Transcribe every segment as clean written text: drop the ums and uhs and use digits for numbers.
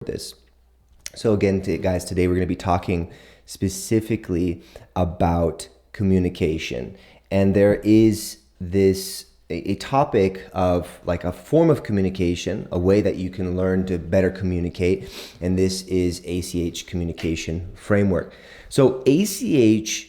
this. So again, guys, today we're going to be talking specifically about communication. And there is this a topic of like a form of communication, a way that you can learn to better communicate, and this is ACH communication framework. So ACH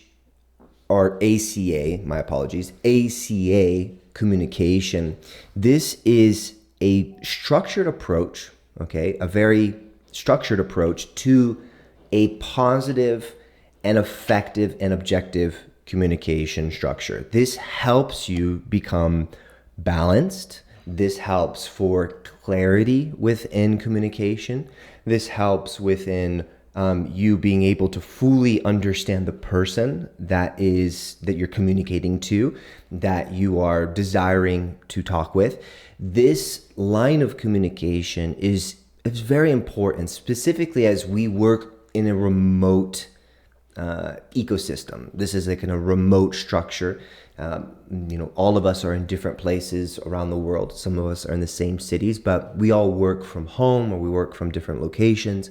or ACA, my apologies, ACA communication, this is a structured approach, okay, a very structured approach to a positive and effective and objective communication structure. This helps you become balanced. This helps for clarity within communication. This helps within you being able to fully understand the person that you're communicating to, that you are desiring to talk with. This line of communication is very important, specifically as we work in a remote ecosystem. This is like in a remote structure. All of us are in different places around the world. Some of us are in the same cities, but we all work from home or we work from different locations.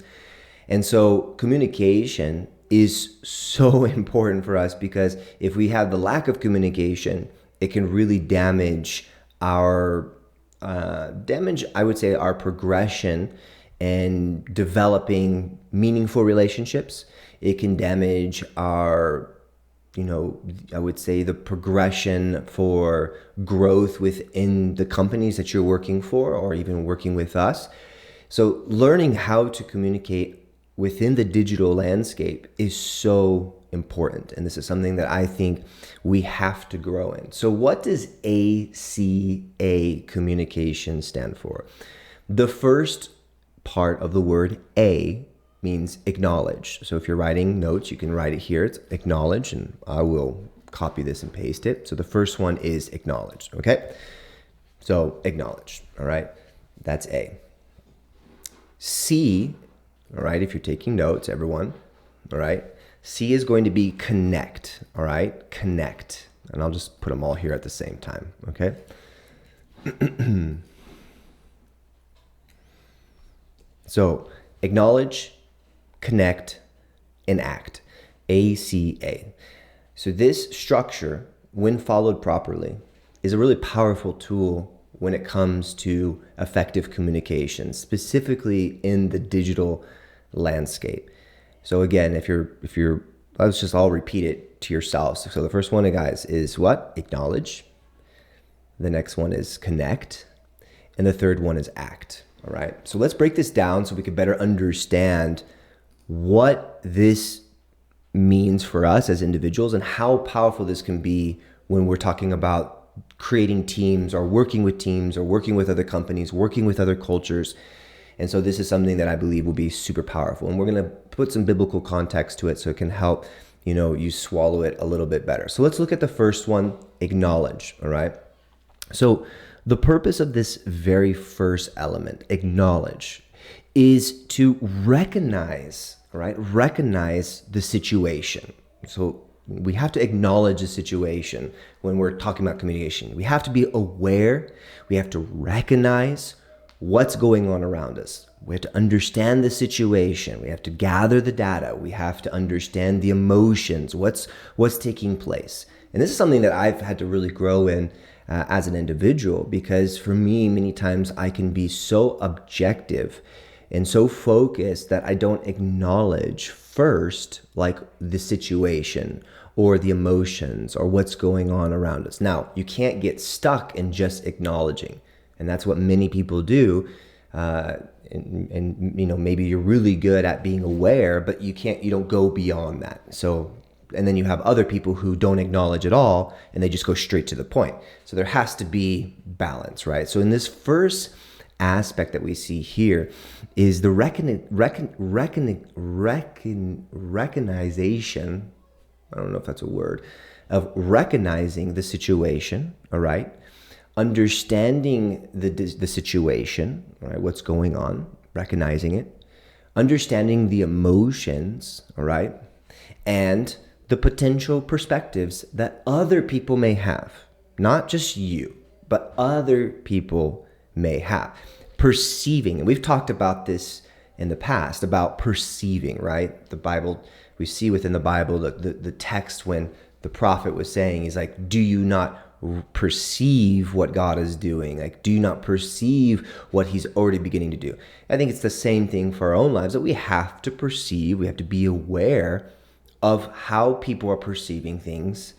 And so communication is so important for us, because if we have the lack of communication, it can really damage our I would say, our progression and developing meaningful relationships. It can damage our, I would say, the progression for growth within the companies that you're working for or even working with us. So learning how to communicate within the digital landscape is so important. And this is something that I think we have to grow in. So what does ACA communication stand for? The first part of the word A means acknowledge. So if you're writing notes, you can write it here. It's acknowledge, and I will copy this and paste it. So the first one is acknowledge, okay? So acknowledge, all right? That's A. C, all right, if you're taking notes, everyone, all right? C is going to be connect, all right? Connect. And I'll just put them all here at the same time, okay? So acknowledge, connect, and act. ACA. So this structure, when followed properly, is a really powerful tool when it comes to effective communication, specifically in the digital landscape. So again, if you're, let's just all repeat it to yourselves. So the first one, guys, is what? Acknowledge. The next one is connect. And the third one is act. All right. So let's break this down so we can better understand what this means for us as individuals and how powerful this can be when we're talking about creating teams or working with other companies, working with other cultures. And so this is something that I believe will be super powerful. And we're going to put some biblical context to it so it can help, you swallow it a little bit better. So let's look at the first one, acknowledge, all right? So the purpose of this very first element, acknowledge, is to recognize, all right? Recognize the situation. So we have to acknowledge the situation when we're talking about communication. We have to be aware. We have to recognize what's going on around us. We have to understand the situation. We have to gather the data. We have to understand the emotions, what's taking place. And this is something that I've had to really grow in as an individual, because for me, many times I can be so objective and so focused that I don't acknowledge first, like the situation or the emotions or what's going on around us. Now, you can't get stuck in just acknowledging. And that's what many people do. And maybe you're really good at being aware, but you don't go beyond that. So, and then you have other people who don't acknowledge at all, and they just go straight to the point. So there has to be balance, right? So in this first aspect that we see here is the recognition, I don't know if that's a word, of recognizing the situation, all right? Understanding the situation, all right, what's going on, recognizing it, understanding the emotions, all right, and the potential perspectives that other people may have, not just you, but other people may have. Perceiving, and we've talked about this in the past about perceiving, right? The Bible, we see within the Bible, the text when the prophet was saying, he's like, do you not perceive what God is doing? Like, do you not perceive what he's already beginning to do? I think it's the same thing for our own lives, that we have to perceive, we have to be aware of how people are perceiving things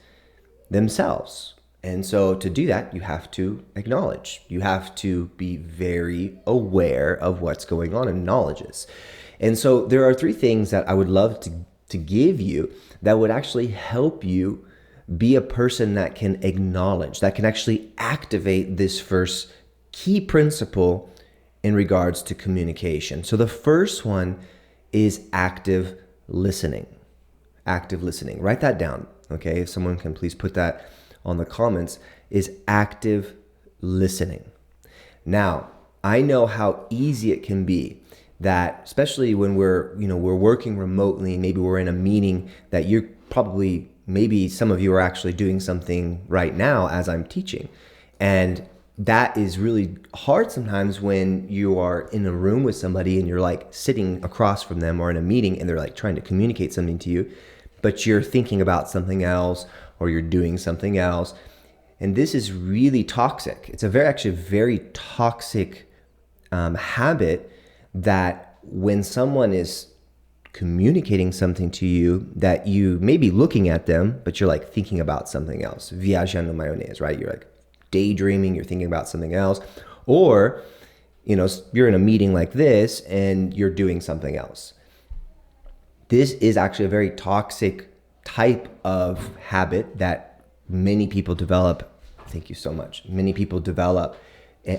themselves. And so to do that, you have to acknowledge. You have to be very aware of what's going on and knowledges. And so there are three things that I would love to give you that would actually help you be a person that can acknowledge, that can actually activate this first key principle in regards to communication. So the first one is active listening. Active listening. Write that down, okay? If someone can please put that on the comments, is active listening. Now, I know how easy it can be that, especially when we're working remotely, maybe we're in a meeting, that you're probably, maybe some of you are actually doing something right now as I'm teaching. And that is really hard sometimes when you are in a room with somebody and you're like sitting across from them, or in a meeting and they're like trying to communicate something to you, but you're thinking about something else or you're doing something else. And this is really toxic. It's a very toxic habit, that when someone is communicating something to you, that you may be looking at them, but you're like thinking about something else. Viajando maionese, right? You're like daydreaming, you're thinking about something else. Or, you're in a meeting like this and you're doing something else. This is actually a very toxic type of habit that many people develop. Thank you so much. Many people develop,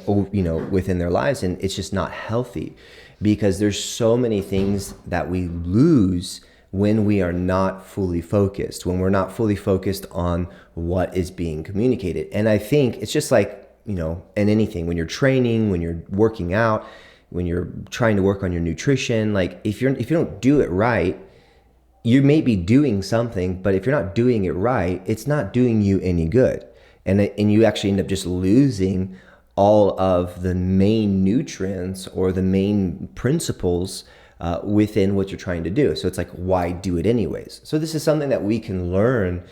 within their lives, and it's just not healthy, because there's so many things that we lose when we are not fully focused, when we're not fully focused on what is being communicated. And I think it's just like, in anything, when you're training, when you're working out, when you're trying to work on your nutrition, like if you don't do it right, you may be doing something, but if you're not doing it right, it's not doing you any good. And you actually end up just losing all of the main nutrients or the main principles within what you're trying to do. So it's like, why do it anyways? So this is something that we can learn,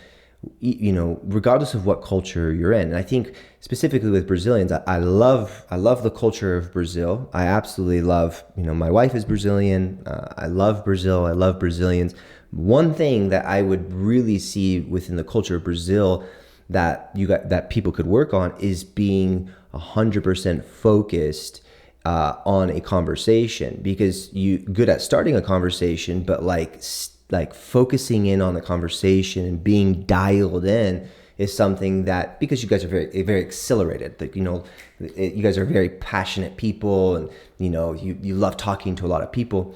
regardless of what culture you're in. And I think specifically with Brazilians, I love the culture of Brazil. I absolutely love, my wife is Brazilian. I love Brazil. I love Brazilians. One thing that I would really see within the culture of Brazil that people could work on is being 100% focused on a conversation, because you good at starting a conversation, but like focusing in on the conversation and being dialed in is something that, because you guys are very, very accelerated, like, you guys are very passionate people, and you love talking to a lot of people.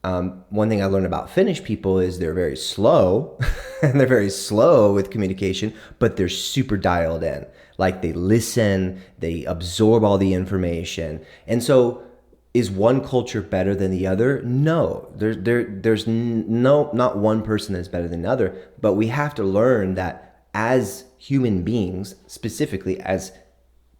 One thing I learned about Finnish people is they're very slow and they're very slow with communication, but they're super dialed in. Like, they listen, they absorb all the information. And so is one culture better than the other? No, there's not one person that's better than the other, but we have to learn that as human beings, specifically as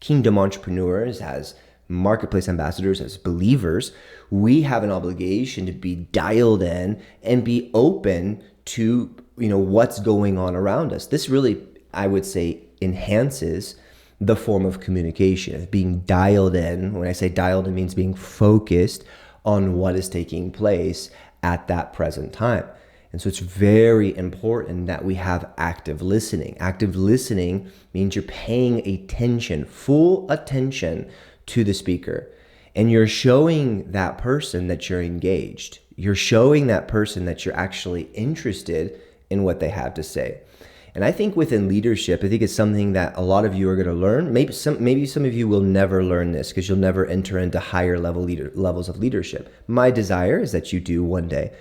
kingdom entrepreneurs, as marketplace ambassadors, as believers, we have an obligation to be dialed in and be open to, what's going on around us. This really, I would say, enhances the form of communication, of being dialed in. When I say dialed, it means being focused on what is taking place at that present time. And so it's very important that we have active listening. Active listening means you're paying attention, full attention to the speaker. And you're showing that person that you're engaged. You're showing that person that you're actually interested in what they have to say. And I think within leadership, I think it's something that a lot of you are going to learn. Maybe some of you will never learn this, because you'll never enter into higher levels of leadership. My desire is that you do one day.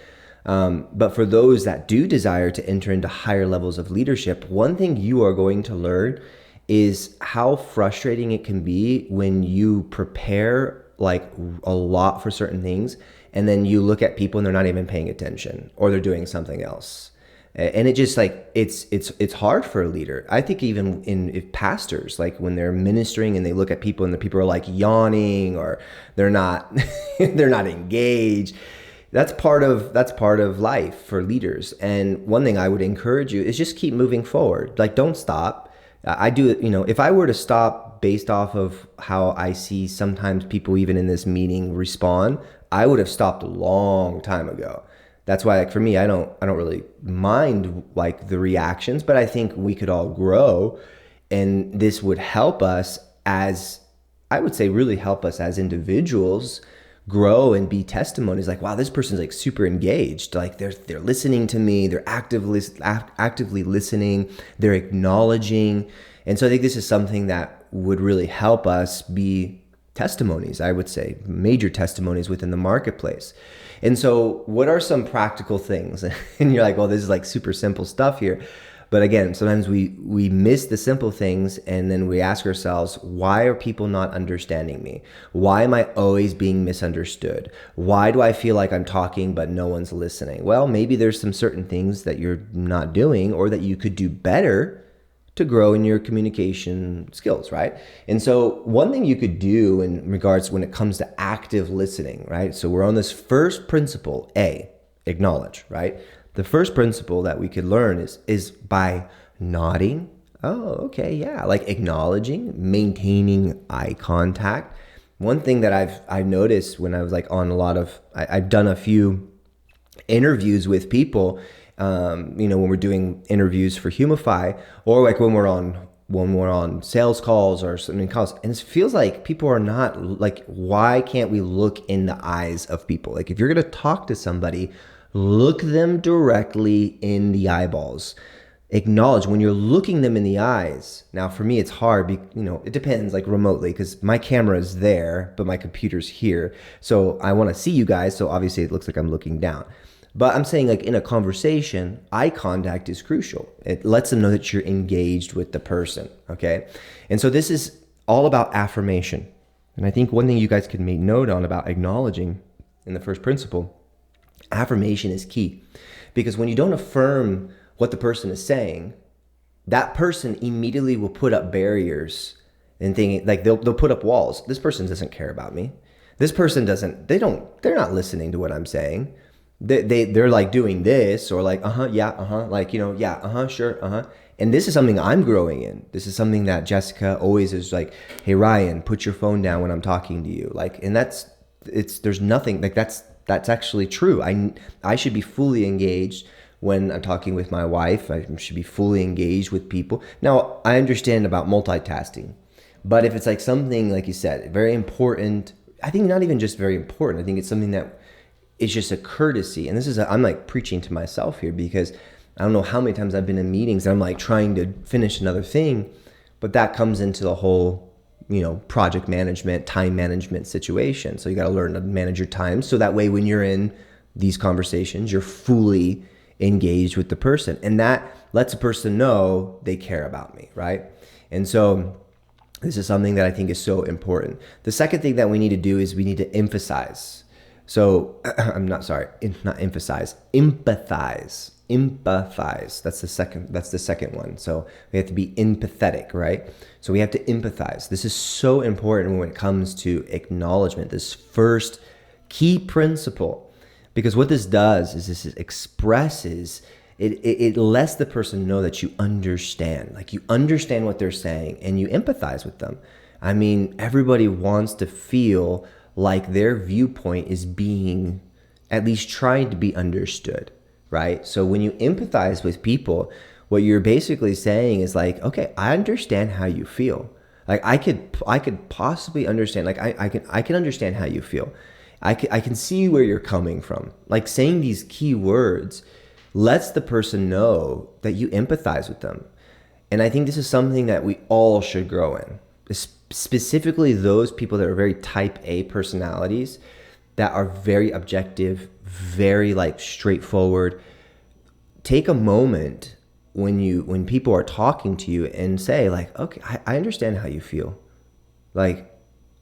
But for those that do desire to enter into higher levels of leadership, one thing you are going to learn is how frustrating it can be when you prepare like a lot for certain things, and then you look at people and they're not even paying attention, or they're doing something else. And it just like it's hard for a leader. I think even if pastors, like when they're ministering and they look at people and the people are like yawning or they're not they're not engaged. That's part of life for leaders. And one thing I would encourage you is just keep moving forward. Like, don't stop. I do it, if I were to stop based off of how I see sometimes people even in this meeting respond, I would have stopped a long time ago. That's why, like, for me, I don't really mind like the reactions, but I think we could all grow, and this would help us as, I would say, really help us as individuals grow and be testimonies. Like, wow, this person's like super engaged. Like they're listening to me. They're actively listening. They're acknowledging. And so I think this is something that would really help us be testimonies, I would say, major testimonies within the marketplace. And so what are some practical things? And you're like, well, this is like super simple stuff here. But again, sometimes we miss the simple things, and then we ask ourselves, why are people not understanding me? Why am I always being misunderstood? Why do I feel like I'm talking but no one's listening? Well, maybe there's some certain things that you're not doing or that you could do better to grow in your communication skills, right? And so one thing you could do in regards when it comes to active listening, right? So we're on this first principle, A, acknowledge, right? The first principle that we could learn is by nodding. Oh, okay, yeah, like acknowledging, maintaining eye contact. One thing that I've noticed when I was like on a lot of, I've done a few interviews with people, when we're doing interviews for Humify, or like when we're on sales calls or something calls, and it feels like people are not like, why can't we look in the eyes of people? Like if you're gonna talk to somebody, look them directly in the eyeballs. Acknowledge when you're looking them in the eyes. Now, for me, it's hard. It depends, like remotely, because my camera is there, but my computer's here. So I want to see you guys. So obviously, it looks like I'm looking down. But I'm saying, like in a conversation, eye contact is crucial. It lets them know that you're engaged with the person. Okay, and so this is all about affirmation. And I think one thing you guys can make note on about acknowledging in the first principle. Affirmation is key, because when you don't affirm what the person is saying, that person immediately will put up barriers and thinking like they'll put up walls. This person doesn't care about me. This person they're not listening to what I'm saying. They're like doing this or like, like, sure. And this is something I'm growing in. This is something that Jessica always is like, hey, Ryan, put your phone down when I'm talking to you. Like, and there's nothing like that's actually true. I should be fully engaged when I'm talking with my wife. I should be fully engaged with people. Now, I understand about multitasking, but if it's like something, like you said, very important, I think not even just very important. I think it's something that is just a courtesy. And I'm like preaching to myself here, because I don't know how many times I've been in meetings and I'm like trying to finish another thing, but that comes into the whole project management, time management situation. So you got to learn to manage your time. So that way, when you're in these conversations, you're fully engaged with the person. And that lets a person know they care about me, right? And so this is something that I think is so important. The second thing that we need to do is we need to emphasize. So not emphasize, empathize. Empathize. That's the second one. So we have to be empathetic, right? So we have to empathize. This is so important when it comes to acknowledgement, this first key principle, because what this does is this expresses, it lets the person know that you understand, like you understand what they're saying and you empathize with them. I mean, everybody wants to feel like their viewpoint is being at least trying to be understood. Right? So when you empathize with people, what you're basically saying is like, okay, I understand how you feel. Like I could possibly understand, like I can understand how you feel. I can see where you're coming from. Like saying these key words lets the person know that you empathize with them. And I think this is something that we all should grow in. Specifically those people that are very type A personalities, that are very objective, very like straightforward. Take a moment when people are talking to you and say like, okay, I understand how you feel. Like,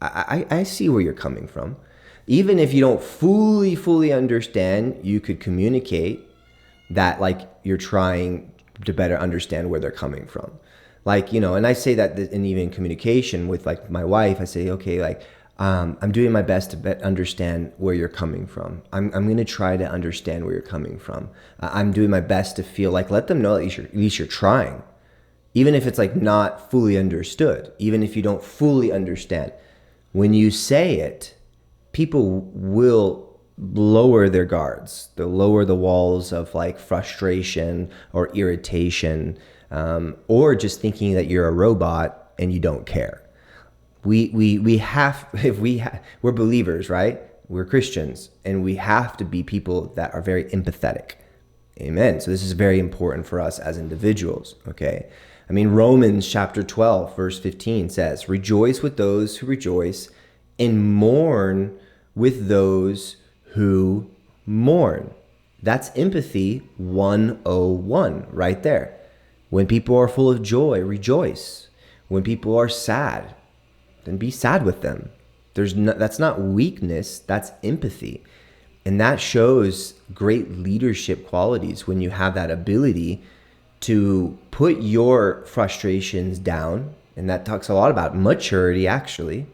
I see where you're coming from. Even if you don't fully understand, you could communicate that like you're trying to better understand where they're coming from. Like, and I say that in even communication with like my wife, I say, okay, like, I'm doing my best to understand where you're coming from. I'm going to try to understand where you're coming from. I'm doing my best to feel like, let them know that at least you're trying. Even if it's like not fully understood, even if you don't fully understand. When you say it, people will lower their guards. They'll lower the walls of like frustration or irritation, or just thinking that you're a robot and you don't care. We have, we're believers, right? We're Christians, and we have to be people that are very empathetic. Amen. So this is very important for us as individuals, okay? I mean, Romans chapter 12, verse 15 says, rejoice with those who rejoice and mourn with those who mourn. That's empathy 101 right there. When people are full of joy, rejoice. When people are sad, then be sad with them. That's not weakness, that's empathy. And that shows great leadership qualities when you have that ability to put your frustrations down. And that talks a lot about maturity, actually.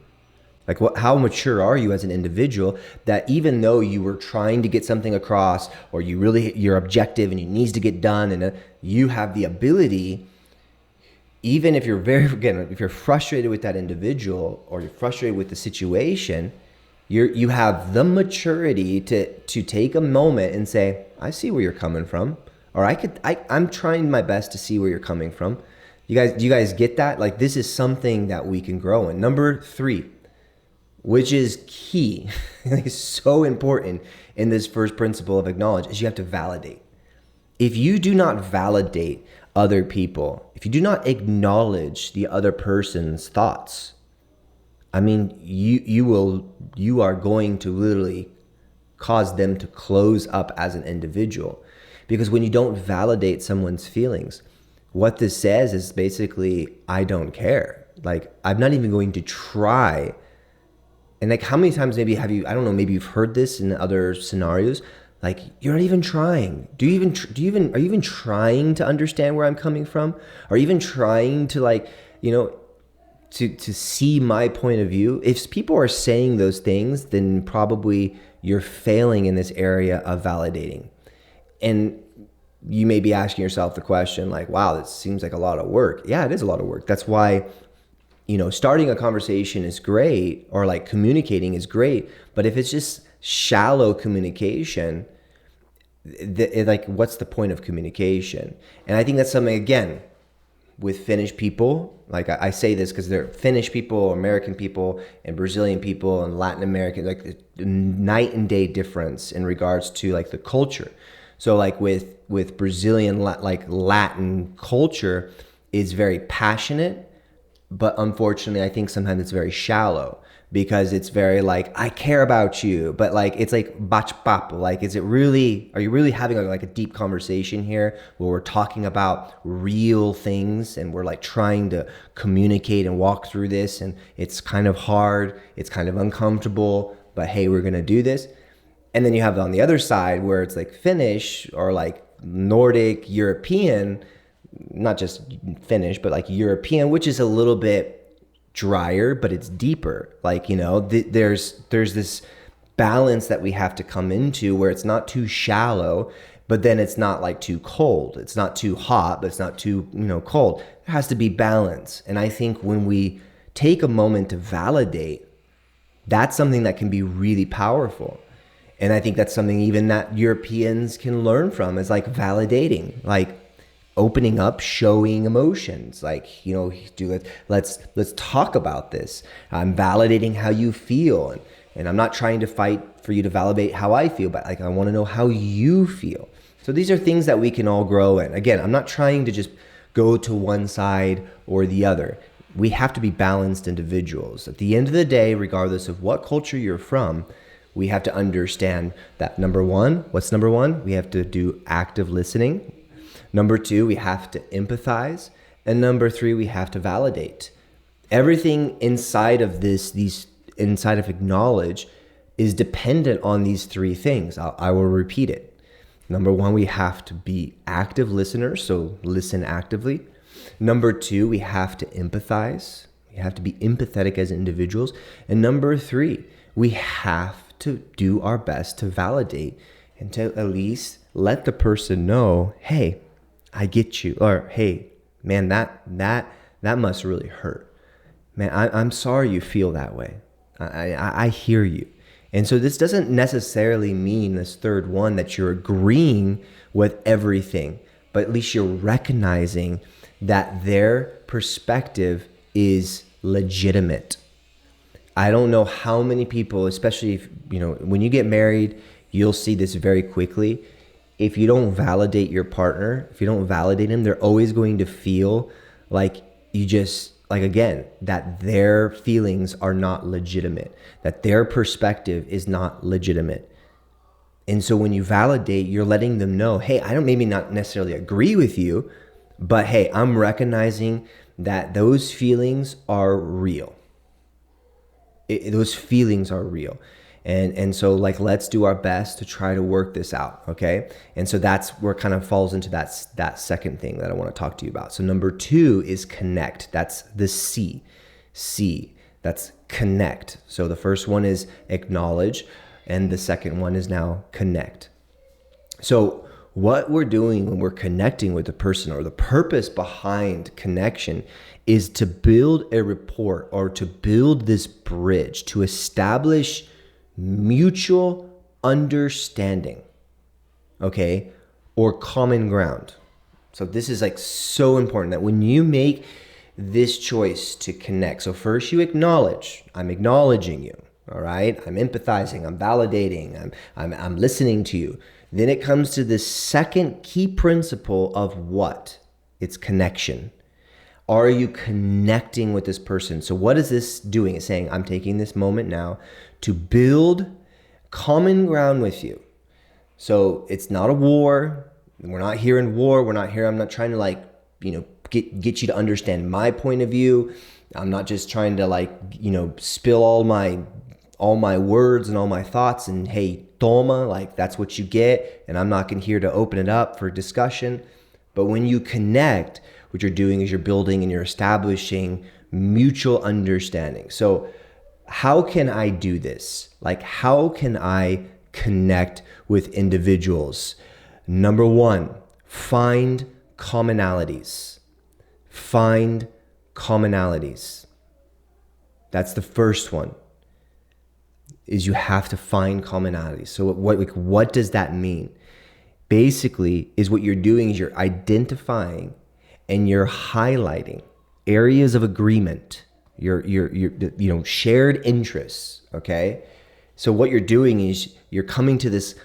Like, how mature are you as an individual, that even though you were trying to get something across, or your objective and it needs to get done, and you have the ability, even if if you're frustrated with that individual or you're frustrated with the situation, you have the maturity to take a moment and say, I see where you're coming from, or I'm trying my best to see where you're coming from. Do you guys get that? Like, this is something that we can grow in. Number 3, which is key, it's so important in this first principle of acknowledge, is you have to validate. If you do not validate other people, if you do not acknowledge the other person's thoughts, I mean, you are going to literally cause them to close up as an individual. Because when you don't validate someone's feelings, what this says is basically, I don't care. Like, I'm not even going to try. And like, how many times maybe have you, I don't know, maybe you've heard this in other scenarios, like, you're not even trying. Are you even trying to understand where I'm coming from? Are you even trying to like, to see my point of view? If people are saying those things, then probably you're failing in this area of validating. And you may be asking yourself the question like, wow, this seems like a lot of work. Yeah, it is a lot of work. That's why, starting a conversation is great, or like communicating is great. But if it's just shallow communication, like, what's the point of communication? And I think that's something, again, with Finnish people, like I say this because they're Finnish people, American people, and Brazilian people, and Latin American, like the night and day difference in regards to like the culture. So like with Brazilian, like Latin culture is very passionate, but unfortunately I think sometimes it's very shallow, because it's very like, I care about you, but like, it's like bate-papo. Like, are you really having like a deep conversation here where we're talking about real things and we're like trying to communicate and walk through this, and it's kind of hard, it's kind of uncomfortable, but hey, we're gonna do this. And then you have on the other side where it's like Finnish or like Nordic, European, not just Finnish, but like European, which is a little bit drier, but it's deeper. Like, there's this balance that we have to come into where it's not too shallow, but then it's not like too cold. It's not too hot, but it's not too, cold. There has to be balance. And I think when we take a moment to validate, that's something that can be really powerful. And I think that's something even that Europeans can learn from, is like validating, like opening up, showing emotions, like, let's talk about this. I'm validating how you feel, and I'm not trying to fight for you to validate how I feel, but like, I want to know how you feel. So these are things that we can all grow in. Again, I'm not trying to just go to one side or the other. We have to be balanced individuals. At the end of the day, regardless of what culture you're from, we have to understand that what's number one? We have to do active listening. Number 2, we have to empathize. And number 3, we have to validate. Everything inside of inside of acknowledge is dependent on these 3 things. I will repeat it. Number one, we have to be active listeners, so listen actively. Number two, we have to empathize. We have to be empathetic as individuals. And number three, we have to do our best to validate and to at least let the person know, hey, I get you. Or, hey, man, that must really hurt. Man, I'm sorry you feel that way. I hear you. And so this doesn't necessarily mean, this third one, that you're agreeing with everything, but at least you're recognizing that their perspective is legitimate. I don't know how many people, especially if, when you get married, you'll see this very quickly. If you don't validate your partner, if you don't validate them, they're always going to feel like again, that their feelings are not legitimate, that their perspective is not legitimate. And so when you validate, you're letting them know, hey, I don't maybe not necessarily agree with you, but hey, I'm recognizing that those feelings are real. Those feelings are real. And so let's do our best to try to work this out, okay? And so that's where it kind of falls into that second thing that I want to talk to you about. So number two is connect. That's the C. That's connect. So the first one is acknowledge, and the second one is now connect. So what we're doing when we're connecting with a person, or the purpose behind connection, is to build a rapport, or to build this bridge, to establish mutual understanding, okay, or common ground. So this is so important, that when you make this choice to connect, so first you acknowledge, I'm acknowledging you, all right, I'm empathizing, I'm validating, I'm listening to you. Then it comes to the second key principle of what? It's connection. Are you connecting with this person? So what is this doing? It's saying, I'm taking this moment now to build common ground with you. So it's not a war. We're not here in war. I'm not trying to get you to understand my point of view. I'm not just trying to spill all my words and all my thoughts and hey, toma, that's what you get. And I'm not here to open it up for discussion. But when you connect, what you're doing is you're building and you're establishing mutual understanding. So how can I do this? How can I connect with individuals? Number one, find commonalities. Find commonalities. That's the first one, is you have to find commonalities. So what does that mean? Basically, is what you're doing is you're identifying and you're highlighting areas of agreement, your shared interests, okay? So what you're doing is you're coming to this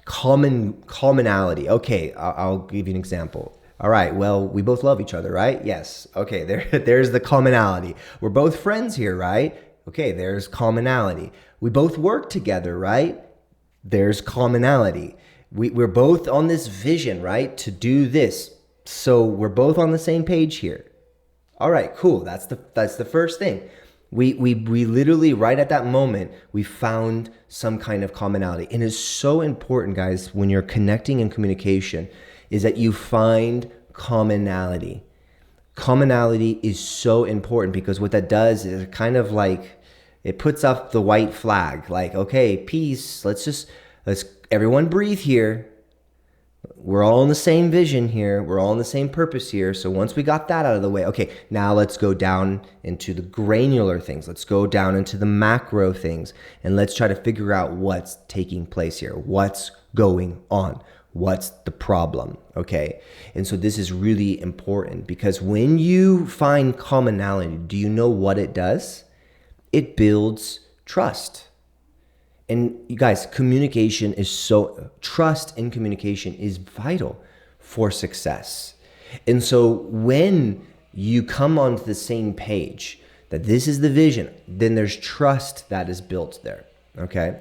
commonality. Okay, I'll give you an example. All right, well, we both love each other, right? Yes. Okay, there's the commonality. We're both friends here, right? Okay, there's commonality. We both work together, right? There's commonality. We're both on this vision, right? To do this. So we're both on the same page here. All right, cool. That's the first thing. We literally right at that moment, we found some kind of commonality. And it's so important, guys, when you're connecting in communication, is that you find commonality. Commonality is so important because what that does is kind of it puts up the white flag. Okay, peace. Let's everyone breathe here. We're all in the same vision here. We're all in the same purpose here. So once we got that out of the way, okay, now let's go down into the granular things. Let's go down into the macro things, and let's try to figure out what's taking place here. What's going on? What's the problem? Okay. And so this is really important because when you find commonality, do you know what it does? It builds trust. And you guys, trust in communication is vital for success. And so when you come onto the same page that this is the vision, then there's trust that is built there. Okay.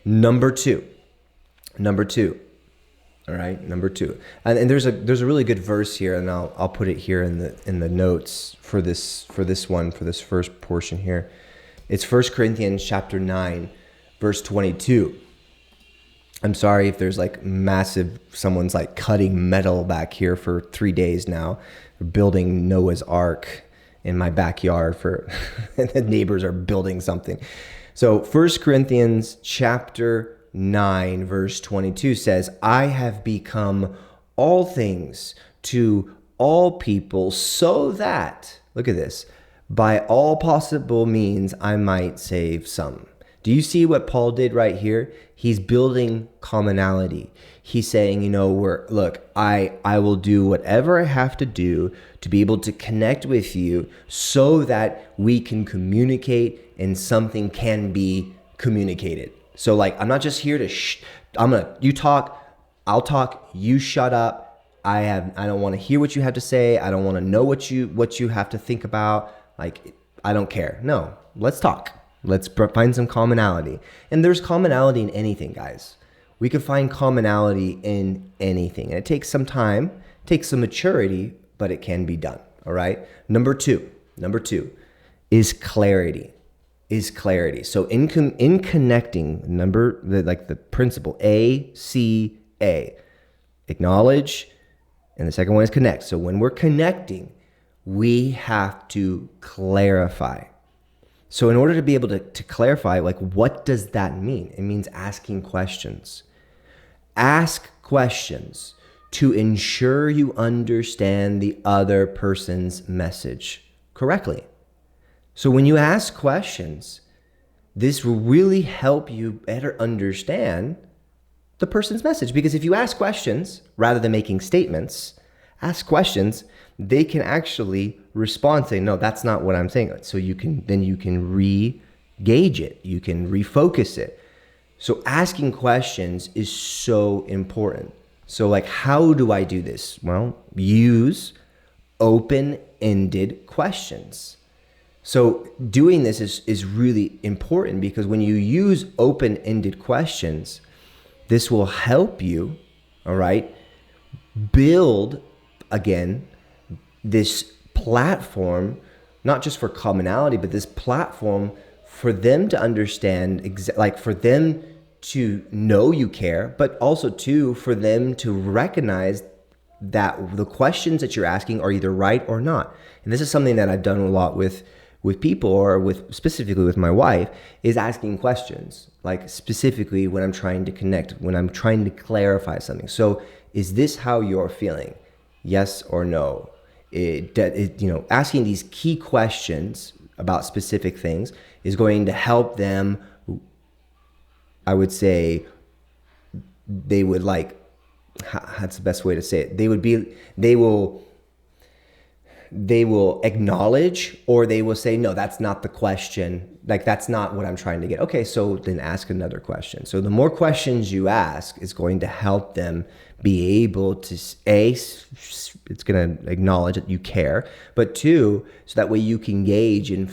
Number two. All right. Number two. And there's a really good verse here, and I'll put it here in the notes for this first portion here. It's 1 Corinthians chapter 9. Verse 22. I'm sorry if there's like someone's like cutting metal back here for 3 days now, building Noah's Ark in my backyard and the neighbors are building something. So 1 Corinthians chapter 9, verse 22 says, I have become all things to all people so that, look at this, by all possible means I might save some. Do you see what Paul did right here? He's building commonality. He's saying, I will do whatever I have to do to be able to connect with you so that we can communicate and something can be communicated. So like, I'm not just here to, you talk, I'll talk, you shut up. I don't want to hear what you have to say. I don't want to know what you have to think about. Like, I don't care. No, let's talk. Let's find some commonality. And there's commonality in anything, guys. We can find commonality in anything. And it takes some time, takes some maturity, but it can be done. All right. Number two is clarity. So in connecting, the principle ACA, acknowledge, and the second one is connect. So when we're connecting, we have to clarify. So in order to be able to clarify, like, what does that mean? It means asking questions. Ask questions to ensure you understand the other person's message correctly. So when you ask questions, this will really help you better understand the person's message. Because if you ask questions rather than making statements, ask questions, they can actually respond saying, no, that's not what I'm saying. So you can re-gauge it. You can refocus it. So asking questions is so important. So like, how do I do this? Well, use open-ended questions. So doing this is really important because when you use open-ended questions, this will help you, all right, build, again, this platform, not just for commonality, but this platform for them to understand, for them to know you care, but also too, for them to recognize that the questions that you're asking are either right or not. And this is something that I've done a lot with people, or specifically with my wife, is asking questions, like specifically when I'm trying to connect, when I'm trying to clarify something. So is this how you're feeling? Yes or no? Asking these key questions about specific things is going to help them. I would say they would that's the best way to say it. They will acknowledge, or they will say, no, that's not the question. Like, that's not what I'm trying to get. Okay, so then ask another question. So the more questions you ask is going to help them be able to, it's going to acknowledge that you care, but two, so that way you can gauge and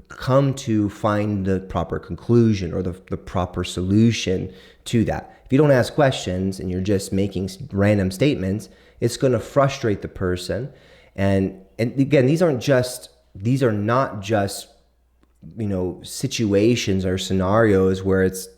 come to find the proper conclusion or the proper solution to that. If you don't ask questions and you're just making random statements, it's going to frustrate the person. And again, these are not just, situations or scenarios where it's,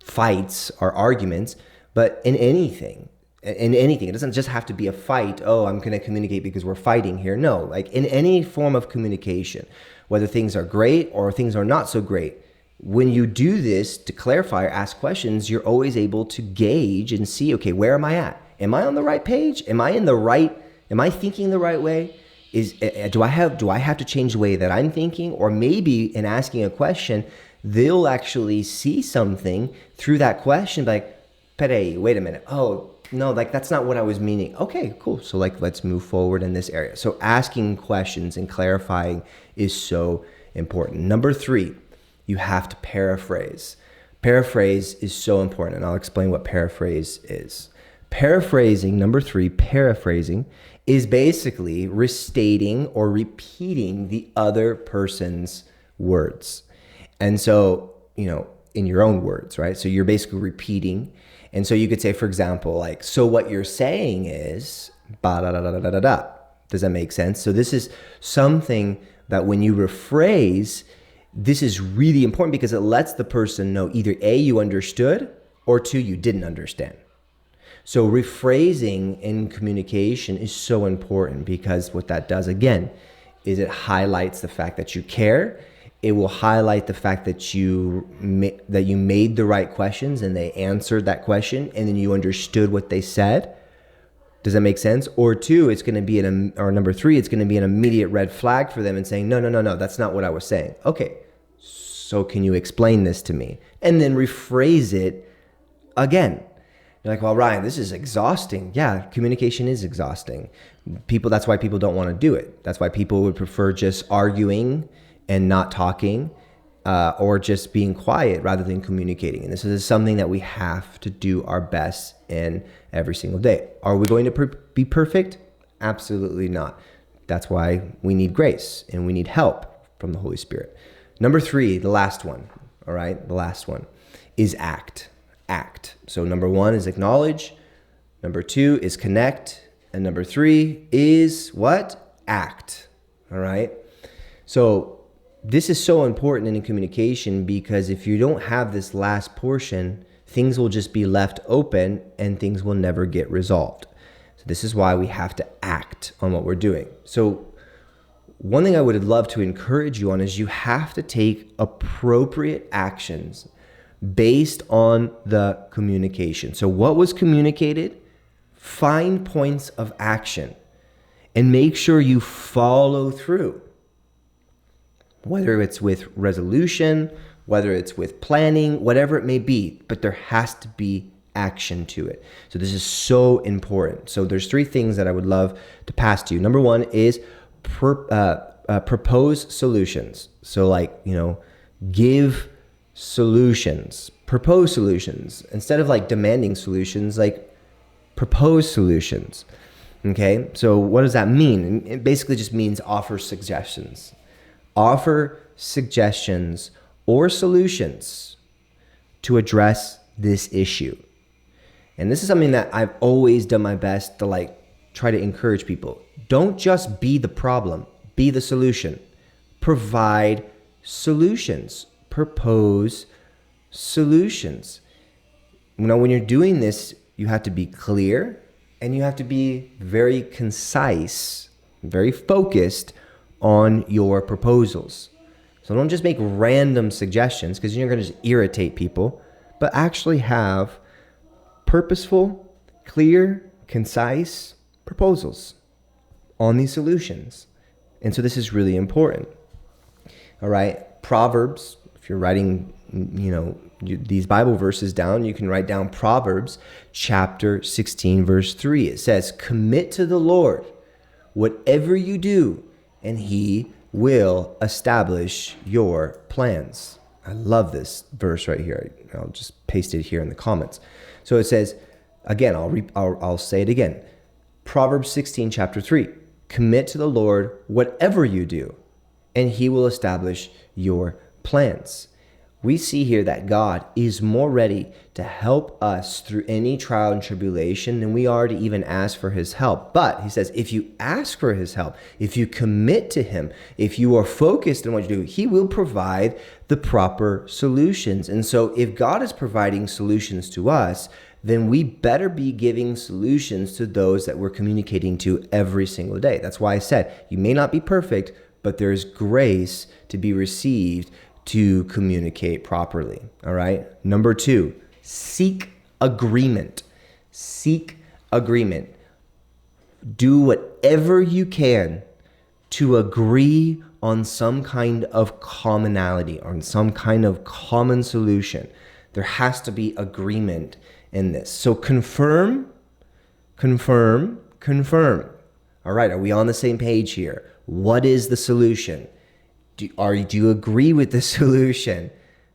fights or arguments, but in anything, it doesn't just have to be a fight. Oh, I'm going to communicate because we're fighting here. No, like in any form of communication, whether things are great or things are not so great, when you do this to clarify or ask questions, you're always able to gauge and see, okay, where am I at? Am I on the right page? Am I thinking the right way? Do I have to change the way that I'm thinking? Or maybe in asking a question, they'll actually see something through that question, like, Pere, wait a minute. Oh, no, like that's not what I was meaning. Okay, cool. So like, let's move forward in this area. So asking questions and clarifying is so important. Number 3, you have to paraphrase. Paraphrase is so important, and I'll explain what paraphrase is. Paraphrasing, number 3, paraphrasing is basically restating or repeating the other person's words. And so, in your own words, right? So you're basically repeating. And so you could say, for example, like, so what you're saying is, ba da da da da da da. Does that make sense? So this is something that when you rephrase, this is really important because it lets the person know either A, you understood, or two, you didn't understand. So rephrasing in communication is so important, because what that does, again, is it highlights the fact that you care. It will highlight the fact that you made the right questions and they answered that question, and then you understood what they said. Does that make sense? Or two, it's going to be or number three, it's going to be an immediate red flag for them and saying, no, that's not what I was saying. Okay, so can you explain this to me? And then rephrase it again. You're like, well, Ryan, this is exhausting. Yeah, communication is exhausting. That's why people don't want to do it. That's why people would prefer just arguing and not talking, or just being quiet rather than communicating. And this is something that we have to do our best in every single day. Are we going to be perfect? Absolutely not. That's why we need grace and we need help from the Holy Spirit. Number three, the last one, all right? The last one is act. So number one is acknowledge. Number two is connect. And number three is what? Act. All right. So this is so important in communication, because if you don't have this last portion, things will just be left open and things will never get resolved. So this is why we have to act on what we're doing. So one thing I would love to encourage you on is you have to take appropriate actions based on the communication. So what was communicated? Find points of action and make sure you follow through. Whether it's with resolution, whether it's with planning, whatever it may be, but there has to be action to it. So this is so important. So there's three things that I would love to pass to you. Number one is propose solutions. So give solutions, propose solutions. Instead of demanding solutions, propose solutions. Okay, so what does that mean? It basically just means offer suggestions. Offer suggestions or solutions to address this issue. And this is something that I've always done my best to try to encourage people. Don't just be the problem, be the solution. Provide solutions. Propose solutions. When you're doing this, you have to be clear and you have to be very concise, very focused on your proposals. So don't just make random suggestions, because you're going to just irritate people, but actually have purposeful, clear, concise proposals on these solutions. And so this is really important. All right. Proverbs, if you're writing, these Bible verses down, you can write down Proverbs chapter 16, verse 3. It says, commit to the Lord whatever you do, and he will establish your plans. I love this verse right here. I'll just paste it here in the comments. So it says, again, I'll say it again. Proverbs 16, chapter 3. Commit to the Lord whatever you do, and he will establish your plans. We see here that God is more ready to help us through any trial and tribulation than we are to even ask for his help. But he says, if you ask for his help, if you commit to him, if you are focused on what you do, he will provide the proper solutions. And so if God is providing solutions to us, then we better be giving solutions to those that we're communicating to every single day. That's why I said, you may not be perfect, but there's grace to be received to communicate properly. All right. Number two, seek agreement. Seek agreement. Do whatever you can to agree on some kind of commonality, on some kind of common solution. There has to be agreement in this. So confirm. All right. Are we on the same page here? What is the solution? Do you agree with the solution?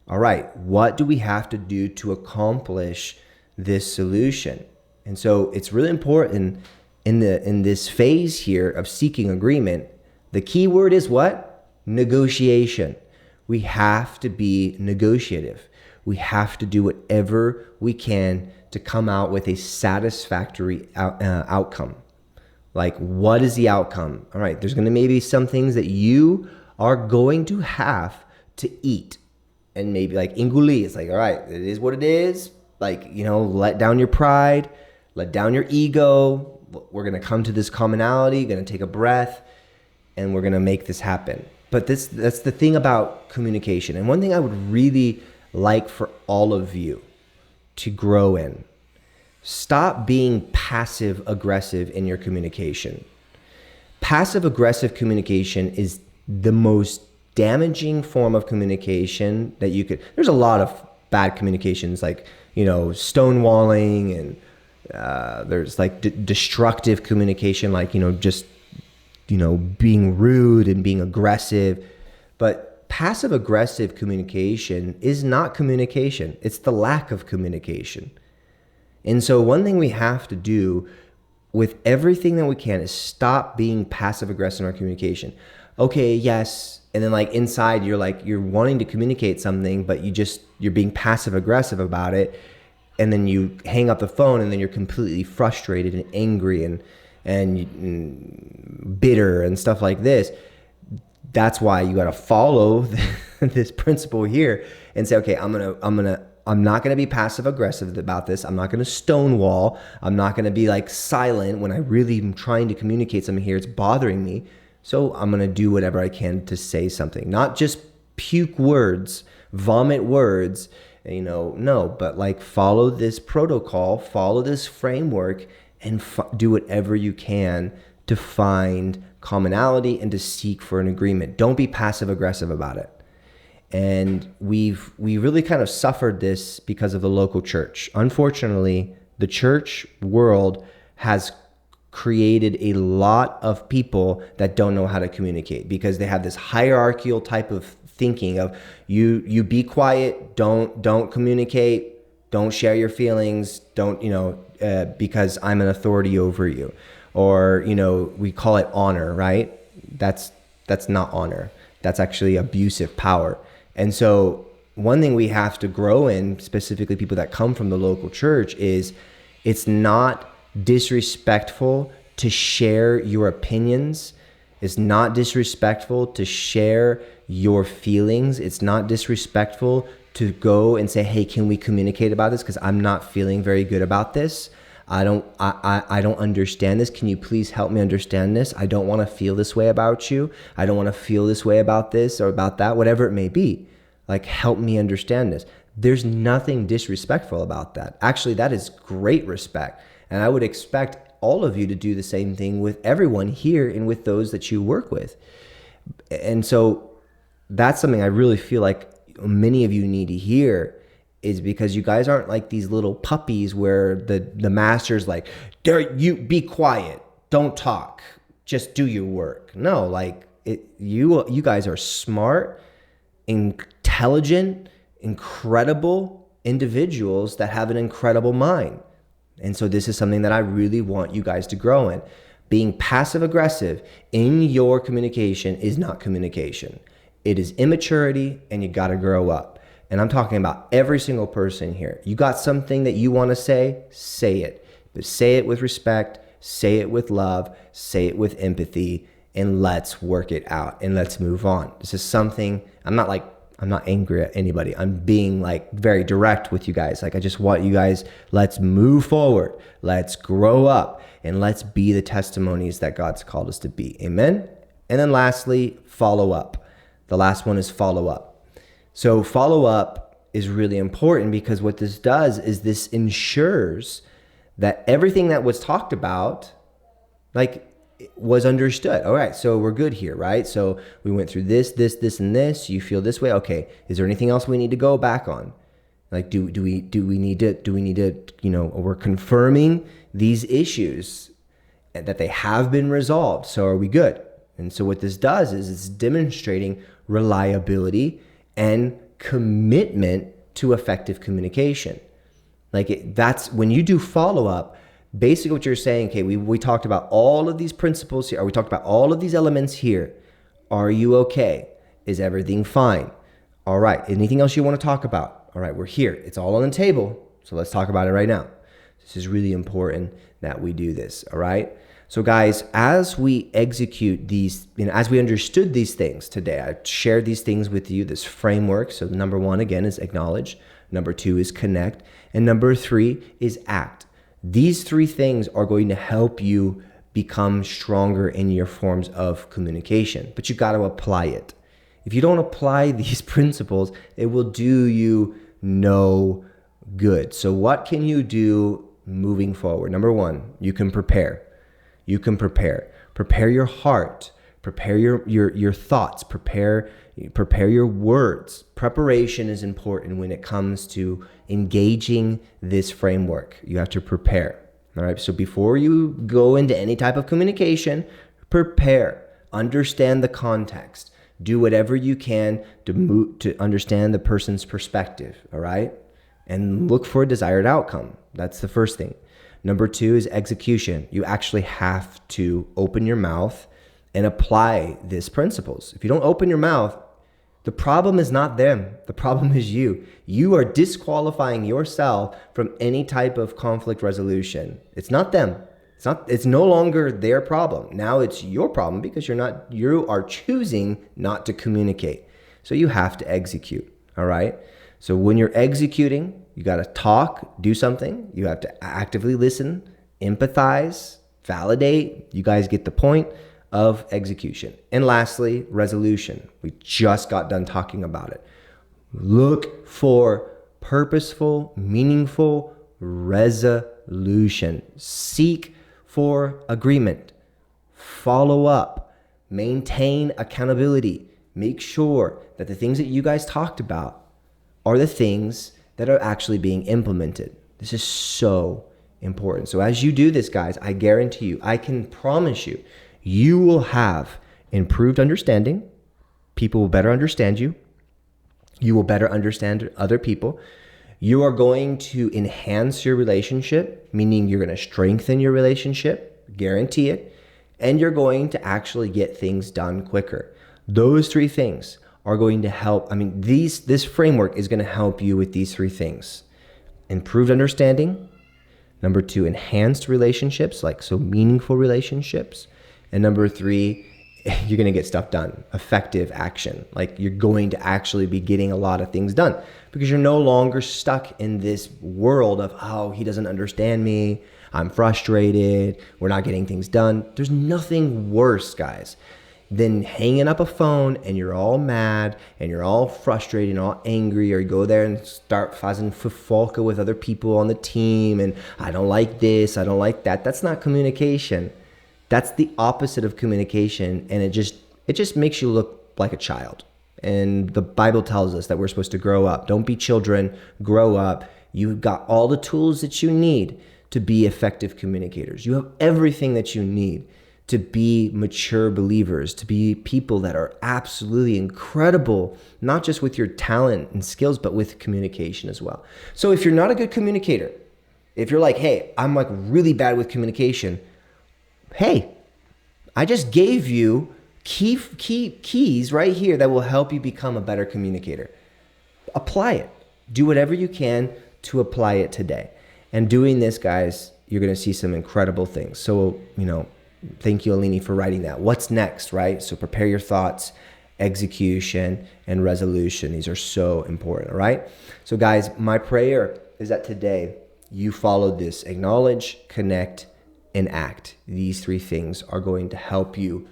All right, what do we have to do to accomplish this solution? And so it's really important in this phase here of seeking agreement. The key word is what? Negotiation. We have to be negotiative. We have to do whatever we can to come out with a satisfactory outcome. What is the outcome? All right, there's going to maybe some things that you are going to have to eat, and maybe enguli. It's all right, it is what it is. Like, let down your pride, let down your ego. We're going to come to this commonality, going to take a breath, and we're going to make this happen. But that's the thing about communication. And one thing I would really like for all of you to grow in, stop being passive aggressive in your communication. Passive aggressive communication is the most damaging form of communication that you could. There's a lot of bad communications, like, stonewalling, and there's like destructive communication, like, just, being rude and being aggressive. But passive aggressive communication is not communication. It's the lack of communication. And so one thing we have to do with everything that we can is stop being passive aggressive in our communication. Okay, yes. And then like inside you're wanting to communicate something, but you're being passive aggressive about it. And then you hang up the phone, and then you're completely frustrated and angry and bitter and stuff like this. That's why you got to follow this principle here and say, okay, I'm not going to be passive aggressive about this. I'm not going to stonewall. I'm not going to be like silent when I really am trying to communicate something here. It's bothering me. So I'm going to do whatever I can to say something, not just puke words, vomit words, no, but like follow this protocol, follow this framework, and do whatever you can to find commonality and to seek for an agreement. Don't be passive aggressive about it. And we really kind of suffered this because of the local church. Unfortunately, the church world has created a lot of people that don't know how to communicate, because they have this hierarchical type of thinking of you be quiet, don't communicate, don't share your feelings, don't, because I'm an authority over you. Or, we call it honor, right? That's not honor. That's actually abusive power. And so one thing we have to grow in, specifically people that come from the local church, is it's not disrespectful to share your opinions. It's not disrespectful to share your feelings. It's not disrespectful to go and say, hey, can we communicate about this? Because I'm not feeling very good about this. I don't understand this. Can you please help me understand this? I don't want to feel this way about you. I don't want to feel this way about this or about that, whatever it may be. Like, help me understand this. There's nothing disrespectful about that. Actually, that is great respect. And I would expect all of you to do the same thing with everyone here and with those that you work with. And so that's something I really feel like many of you need to hear, is because you guys aren't like these little puppies where the master's like, "There, you be quiet, don't talk, just do your work." No, like you guys are smart, intelligent, incredible individuals that have an incredible mind. And so this is something that I really want you guys to grow in. Being passive aggressive in your communication is not communication. It is immaturity, and you got to grow up. And I'm talking about every single person here. You got something that you want to say it. But say it with respect, say it with love, say it with empathy, and let's work it out and let's move on. This is something, I'm not angry at anybody. I'm being like very direct with you guys. Like, I just want you guys, let's move forward. Let's grow up, and let's be the testimonies that God's called us to be. Amen. And then lastly, follow up. The last one is follow up. So follow up is really important, because what this does is this ensures that everything that was talked about, like, was understood. All right, so we're good here, right? So we went through this, and this. You feel this way. Okay, is there anything else we need to go back on? Like, do we need to, we're confirming these issues that they have been resolved. So are we good? And so what this does is it's demonstrating reliability and commitment to effective communication. Like, that's when you do follow up. Basically what you're saying, okay, we talked about all of these principles here, or we talked about all of these elements here. Are you okay? Is everything fine? All right, anything else you want to talk about? All right, we're here. It's all on the table. So let's talk about it right now. This is really important that we do this, all right? So guys, as we execute these, as we understood these things today, I shared these things with you, this framework. So number one, again, is acknowledge. Number 2 is connect. And number 3 is act. These 3 things are going to help you become stronger in your forms of communication, but you got to apply it. If you don't apply these principles, it will do you no good. So what can you do moving forward? Number 1, you can prepare. You can prepare. Prepare your heart. Prepare your thoughts. Prepare your words. Preparation is important when it comes to engaging this framework. You have to prepare. All right. So before you go into any type of communication, prepare. Understand the context. Do whatever you can to understand the person's perspective. All right. And look for a desired outcome. That's the first thing. Number 2 is execution. You actually have to open your mouth and apply these principles. If you don't open your mouth, the problem is not them. The problem is you. You are disqualifying yourself from any type of conflict resolution. It's not them. It's no longer their problem. Now it's your problem because you are choosing not to communicate. So you have to execute. All right. So when you're executing, you got to talk, do something. You have to actively listen, empathize, validate. You guys get the point of execution. And lastly, resolution. We just got done talking about it. Look for purposeful, meaningful resolution. Seek for agreement. Follow up. Maintain accountability. Make sure that the things that you guys talked about are the things that are actually being implemented. This is so important. So as you do this, guys, I guarantee you, I can promise you, you will have improved understanding. People will better understand you. You will better understand other people. You are going to enhance your relationship, meaning you're going to strengthen your relationship, guarantee it, and you're going to actually get things done quicker. Those 3 things are going to help. This framework is going to help you with these 3 things. Improved understanding. Number 2, enhanced relationships, meaningful relationships. And number 3, you're going to get stuff done. Effective action. You're going to actually be getting a lot of things done because you're no longer stuck in this world of, oh, he doesn't understand me. I'm frustrated. We're not getting things done. There's nothing worse, guys, than hanging up a phone and you're all mad and you're all frustrated and all angry, or you go there and start fazing fufolka with other people on the team and I don't like this, I don't like that. That's not communication. That's the opposite of communication, and it just makes you look like a child. And the Bible tells us that we're supposed to grow up. Don't be children, grow up. You've got all the tools that you need to be effective communicators. You have everything that you need to be mature believers, to be people that are absolutely incredible, not just with your talent and skills, but with communication as well. So if you're not a good communicator, if you're like, hey, I'm really bad with communication, hey, I just gave you keys right here that will help you become a better communicator. Apply it. Do whatever you can to apply it today. And doing this, guys, you're going to see some incredible things. So, thank you, Alini, for writing that. What's next, right? So prepare your thoughts, execution, and resolution. These are so important, all right? So, guys, my prayer is that today you follow this. Acknowledge, connect, and act. These 3 things are going to help you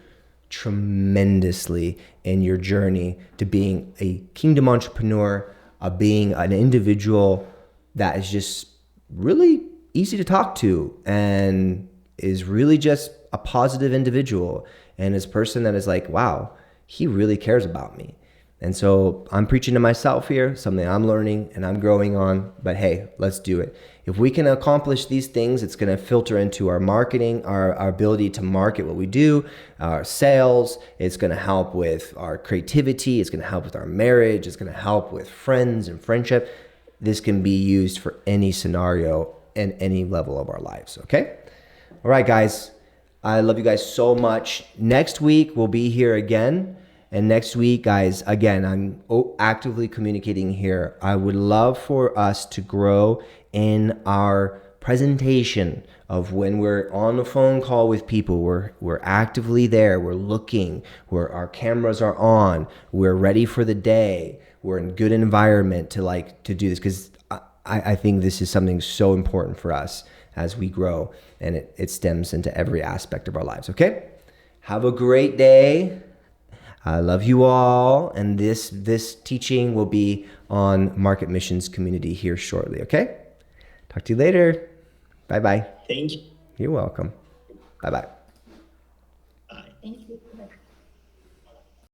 tremendously in your journey to being a kingdom entrepreneur, being an individual that is just really easy to talk to and is really just a positive individual and is a person that is like, wow, he really cares about me. And so I'm preaching to myself here, something I'm learning and I'm growing on, but hey, let's do it. If we can accomplish these things, it's going to filter into our marketing, our ability to market what we do, our sales. It's going to help with our creativity. It's going to help with our marriage. It's going to help with friends and friendship. This can be used for any scenario and any level of our lives. Okay. All right, guys. I love you guys so much. Next week, we'll be here again. And next week, guys, again, I'm actively communicating here. I would love for us to grow in our presentation of when we're on a phone call with people. We're actively there. We're looking. Our cameras are on. We're ready for the day. we're in good environment to do this, because I think this is something so important for us as we grow, and it stems into every aspect of our lives. Okay, have a great day. I love you all, and this teaching will be on Market Missions Community here shortly. Okay, talk to you later. Bye bye. Thank you. You're welcome. Bye bye. Bye. Thank you.